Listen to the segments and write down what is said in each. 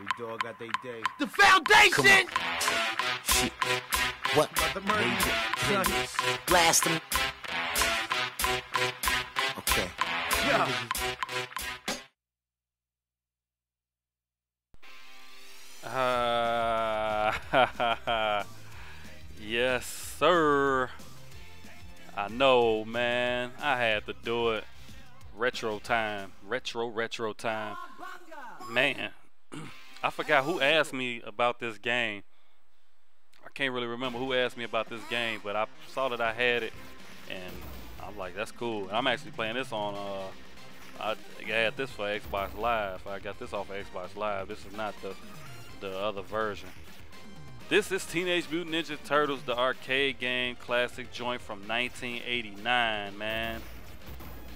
Every dog got their day. The foundation! Shit. What? Blast them. Okay. Yeah. Yes, sir. I know, man. I had to do it. Retro time. Retro time. Man, I forgot who asked me about this game. I can't really remember who asked me about this game, but I saw that I had it, and I'm like, that's cool. And I'm actually playing this on, I had this for Xbox Live. I got this off of Xbox Live. This is not the other version. This is Teenage Mutant Ninja Turtles, the arcade game, classic joint from 1989, man.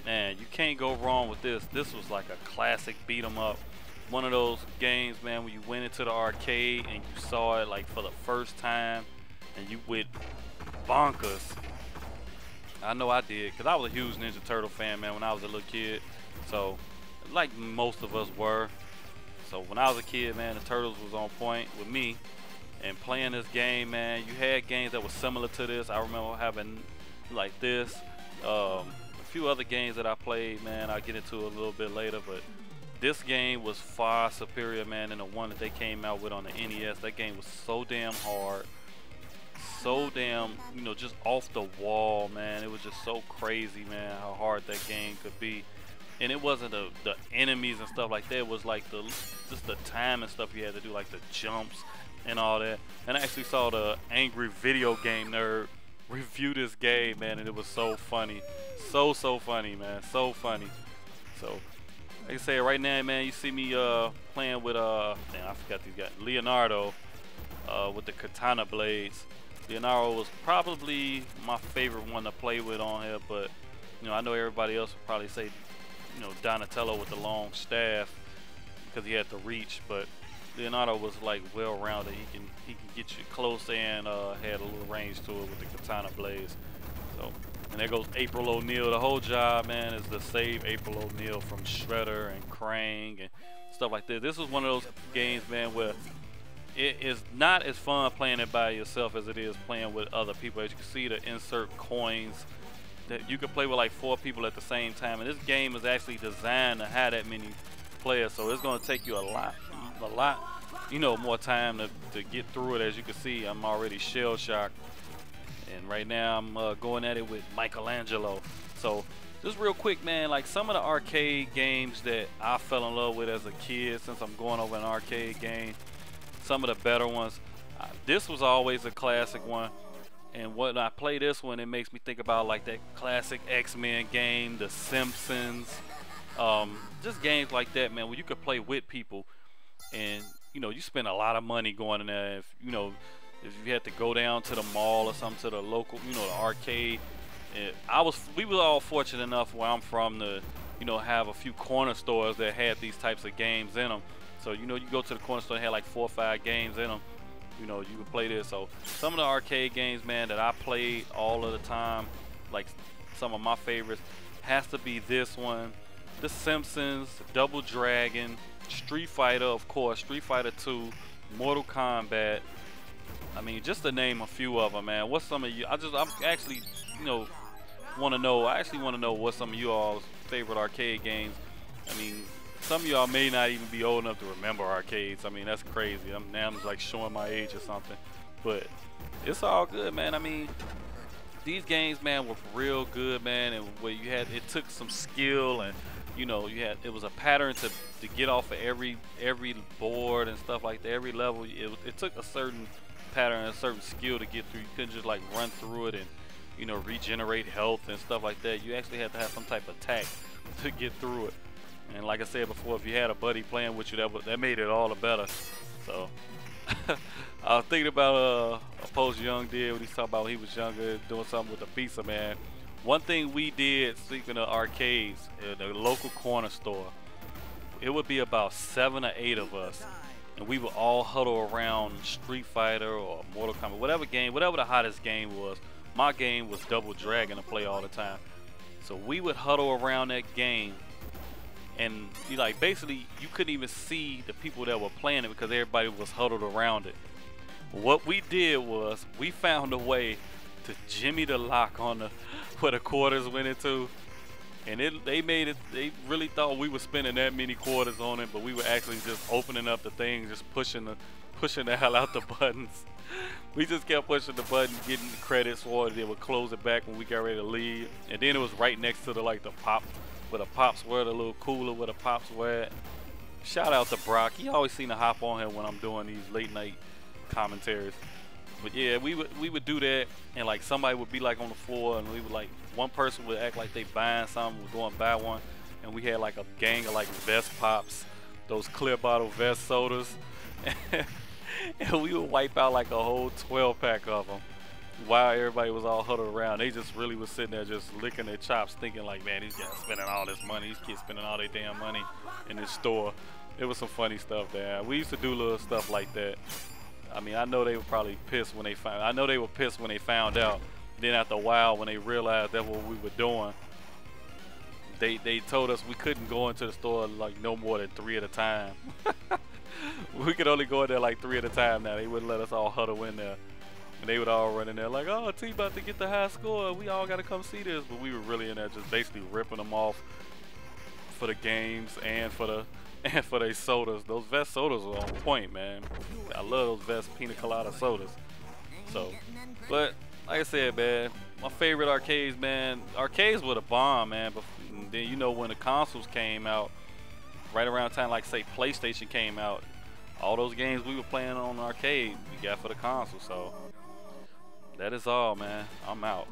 Man, you can't go wrong with this. This was like a classic beat 'em up. One of those games, man, when you went into the arcade and you saw it like for the first time and you went bonkers. I know I did, because I was a huge Ninja Turtle fan, man, when I was a little kid. So, like most of us were. So when I was a kid, man, the Turtles was on point with me. And playing this game, man, you had games that were similar to this. I remember having like this. A few other games that I played, man, I'll get into a little bit later, but this game was far superior, man, than the one that they came out with on the NES. That game was so damn hard, so damn, you know, just off the wall, man. It was just so crazy, man, how hard that game could be. And it wasn't the enemies and stuff like that. It was like just the time and stuff you had to do, like the jumps and all that. And I actually saw the Angry Video Game Nerd review this game, man, and it was so funny. So funny, man. So funny. So, like I said, right now, man, you see me playing with, damn, I forgot these guys. Leonardo with the katana blades. Leonardo was probably my favorite one to play with on here, but, you know, I know everybody else would probably say, you know, Donatello with the long staff because he had the reach, but Leonardo was like well-rounded. He can get you close and had a little range to it with the katana blades. So, and there goes April O'Neil. The whole job, man, is to save April O'Neil from Shredder and Krang and stuff like this. This is one of those games, man, where it is not as fun playing it by yourself as it is playing with other people. As you can see, the insert coins that you can play with like 4 people at the same time. And this game is actually designed to have that many players, so it's going to take you a lot, you know, more time to get through it. As you can see, I'm already shell shocked, and right now I'm going at it with Michelangelo. So just real quick, man, like some of the arcade games that I fell in love with as a kid, since I'm going over an arcade game, some of the better ones, this was always a classic one. And when I play this one, it makes me think about like that classic X-Men game, The Simpsons, just games like that, man, where you could play with people, and you know, you spend a lot of money going in there. If you know, if you had to go down to the mall or something, to the local, you know, the arcade. We were all fortunate enough where I'm from to, you know, have a few corner stores that had these types of games in them. So you know, you go to the corner store and had like 4 or 5 games in them. You know, you can play this. So some of the arcade games, man, that I played all of the time, like some of my favorites, has to be this one, The Simpsons, Double Dragon, Street Fighter, of course, Street Fighter 2, Mortal Kombat. I mean, just to name a few of them, man. What's some of you? I'm actually, you know, want to know. I actually want to know what some of you all's favorite arcade games. I mean, some of y'all may not even be old enough to remember arcades. I mean, that's crazy. I'm like showing my age or something, but it's all good, man. I mean, these games, man, were real good, man, and where you had, it took some skill, and you know, it was a pattern to get off of every board and stuff like that. Every level, it took a certain pattern, a certain skill to get through. You couldn't just like run through it and, you know, regenerate health and stuff like that. You actually had to have some type of tact to get through it. And like I said before, if you had a buddy playing with you, that made it all the better. So I was thinking about a post Young did when he talked about when he was younger, doing something with the pizza, man. One thing we did, speaking of arcades, at the local corner store, it would be about 7 or 8 of us, and we would all huddle around Street Fighter or Mortal Kombat, whatever the hottest game was. My game was Double Dragon to play all the time. So we would huddle around that game and you like basically you couldn't even see the people that were playing it because everybody was huddled around it. What we did was we found a way to jimmy the lock on the where the quarters went into, and they made it. They really thought we were spending that many quarters on it, but we were actually just opening up the thing, just pushing the hell out the buttons. We just kept pushing the button, getting the credits for it. They would close it back when we got ready to leave, and then it was right next to the the pop, where the pops were, the little cooler where the pops were at. Shout out to Brock. He always seem to hop on here when I'm doing these late night commentaries. But yeah, we would do that, and like somebody would be like on the floor, and we would like one person would act like they buying something, would go and buy one, and we had like a gang of like vest pops, those clear bottle vest sodas. And we would wipe out like a whole 12-pack of them while everybody was all huddled around. They just really was sitting there just licking their chops, thinking like, man, these guys spending all this money. These kids spending all their damn money in this store. It was some funny stuff there. We used to do little stuff like that. I mean, I know they were probably pissed when they found. I know they were pissed when they found out. Then after a while, when they realized that's what we were doing, they told us we couldn't go into the store like no more than 3 at a time. We could only go in there like 3 at a time now. They wouldn't let us all huddle in there. And they would all run in there like, oh, T about to get the high score. We all got to come see this. But we were really in there just basically ripping them off for the games and for their sodas. Those vest sodas were on point, man. I love those vest pina colada sodas. So, but like I said, man, my favorite arcades, man. Arcades were the bomb, man. But then, you know, when the consoles came out, right around time, like say PlayStation came out, all those games we were playing on the arcade, we got for the console. So that is all, man. I'm out.